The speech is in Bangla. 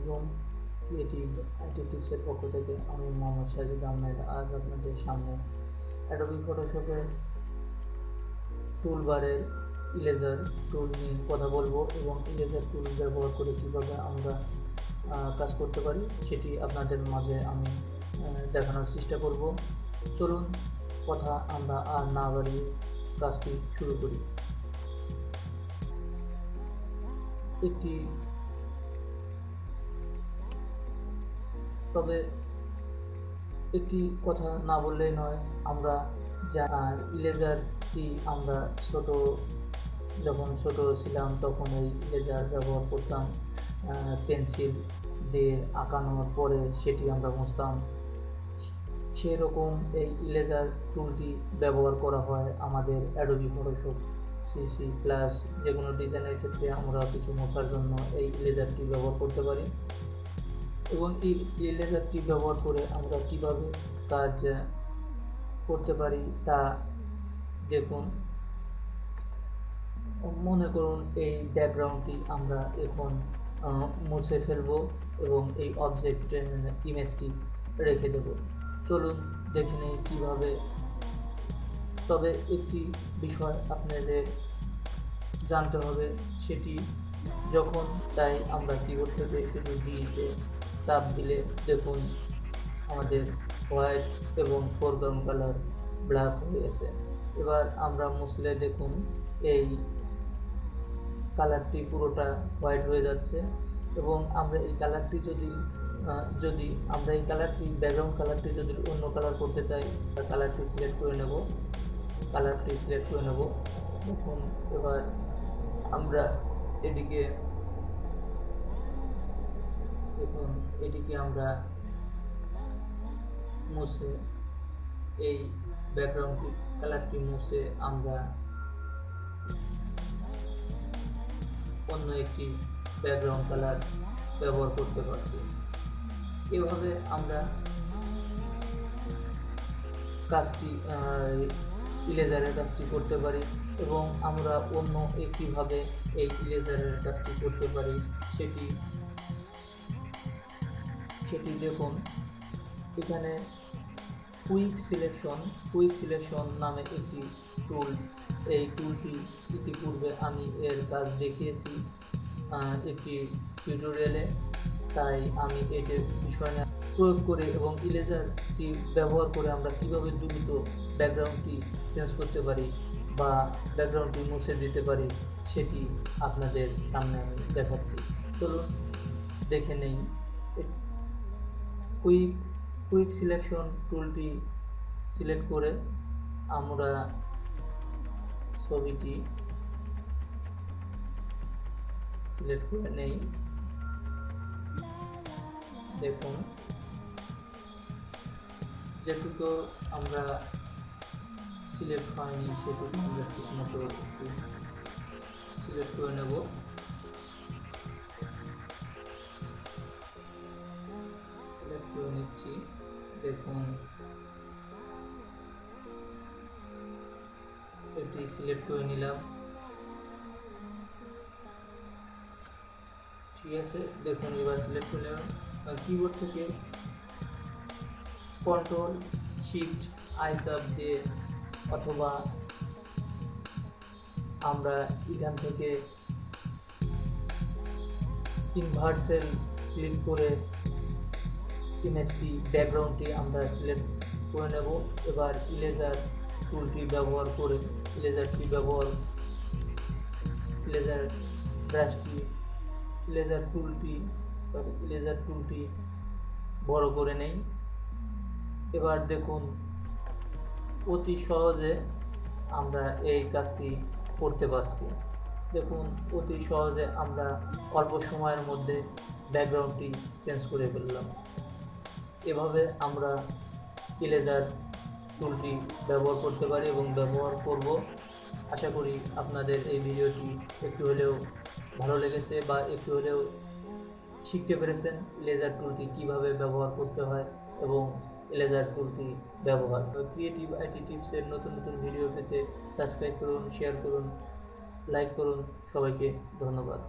আলাইকুম। ক্রিয়েটিভ আইটি টিপসের পক্ষ থেকে আমি মোহাম্মদ সাজিদ আহমেদ আজ আপনাদের সামনে অ্যাডোবি ফটোশপের টুলবারের ইরেজার টুল নিয়ে কথা বলবো এবং ইরেজার টুল ব্যবহার করে কীভাবে আমরা কাজ করতে পারি সেটি আপনাদের মাঝে আমি দেখানোর চেষ্টা করব। চলুন কথা আমরা আর না বাড়িয়ে কাজটি শুরু করি। একটি কথা না বললেই নয়, আমরা ইরেজারটি আমরা যখন ছোট ছিলাম তখন এই ইরেজার ব্যবহার করতাম, পেন্সিল দিয়ে আঁকানোর পরে সেটি আমরা মুছতাম। সেরকম এই ইরেজার টুলটি ব্যবহার করা হয় আমাদের অ্যাডোবি ফটোশপ সিসি প্লাস যে কোনো ডিজাইনের ক্ষেত্রে আমরা কিছু মোছার জন্য এই ইরেজারটি ব্যবহার করতে পারি। এবং এই ইরেজারটি ব্যবহার করে আমরা কিভাবে কাজ করতে পারি তা দেখুন। মনে করুন এই ব্যাকগ্রাউন্ডটি আমরা এখন মুছে ফেলব এবং এই অবজেক্ট ইমেজটি রেখে দেব। চলুন দেখে নিই কীভাবে। তবে একটি বিষয় আপনাদের জানতে হবে, সেটি যখন তাই আমরা কিবোর্ড থেকে শুধু ডিতে চাপ দিলে দেখুন আমাদের হোয়াইট এবং ফোরগ্রাউন্ড কালার ব্ল্যাক হয়ে গেছে। এবার আমরা মুছলে দেখুন এই কালারটি পুরোটা হোয়াইট হয়ে যাচ্ছে। এবং আমরা এই কালারটি যদি আমরা এই কালারটি ব্যাকগ্রাউন্ড কালারটি যদি অন্য কালার করতে চাই, কালারটি সিলেক্ট করে নেব। দেখুন এবার আমরা এটিকে আমরা মুছে এই ব্যাকগ্রাউন্ডটি কালারটি মুছে আমরা অন্য একটি ব্যাকগ্রাউন্ড কালার ব্যবহার করতে পারছি। এভাবে আমরা ইরেজারের কাজটি করতে পারি এবং আমরা অন্য একটিভাবে এই ইরেজারের কাজটি করতে পারি। সেটি দেখুন এখানে কুইক সিলেকশন নামে একটি টুল। এই টুলটি ইতিপূর্বে আমি এর কাজ দেখিয়েছি একটি টিউটোরিয়ালে, তাই আমি এটির বিষয় প্রয়োগ করে এবং ইরেজারটি ব্যবহার করে আমরা কীভাবে দ্রুত ব্যাকগ্রাউন্ডটি চেঞ্জ করতে পারি বা ব্যাকগ্রাউন্ডটি মুছে দিতে পারি সেটি আপনাদের সামনে আমি দেখাচ্ছি। চলুন দেখে নেই। কুইক সিলেকশন টুলটি সিলেক্ট করে আমরা ছবিটি সিলেক্ট করে নেই। দেখুন যেটুকু আমরা সিলেক্ট হয়নি সেটুকু আমরা ঠিক মতো সিলেক্ট করে নেব। সিলেক্ট করে নিচ্ছি। দেখুন এটি সিলেক্ট করে নিলাম, ঠিক আছে। দেখুন এবার সিলেক্ট করে নিলাম। কিবোর্ড থেকে কন্ট্রোল শিফট আই চাপ দিয়ে অথবা আমরা এখান থেকে ইনভার্ট সেল ক্লিক করে ইমেজটি ব্যাকগ্রাউন্ডটি আমরা সিলেক্ট করে নেব। এবার ইরেজার টুলটি ব্যবহার করে ইরেজার টুলটি বড় করে নেই। এবার দেখুন অতি সহজে আমরা এই কাজটি করতে পারছি। দেখুন অতি সহজে আমরা অল্প সময়ের মধ্যে ব্যাকগ্রাউন্ডটি চেঞ্জ করে ফেললাম। এভাবে আমরা ইরেজার টুলটি ব্যবহার করতে পারি এবং ব্যবহার করব। আশা করি আপনাদের এই ভিডিওটি একটু হলেও ভালো লেগেছে বা একটু হলেও শিখতে পেরেছেন ইরেজার টুলটি কিভাবে ব্যবহার করতে হয় এবং ইরেজার টুলটি ব্যবহার। ক্রিয়েটিভ আইটি টিপসের নতুন ভিডিও পেতে সাবস্ক্রাইব করুন, শেয়ার করুন, লাইক করুন। সবাইকে ধন্যবাদ।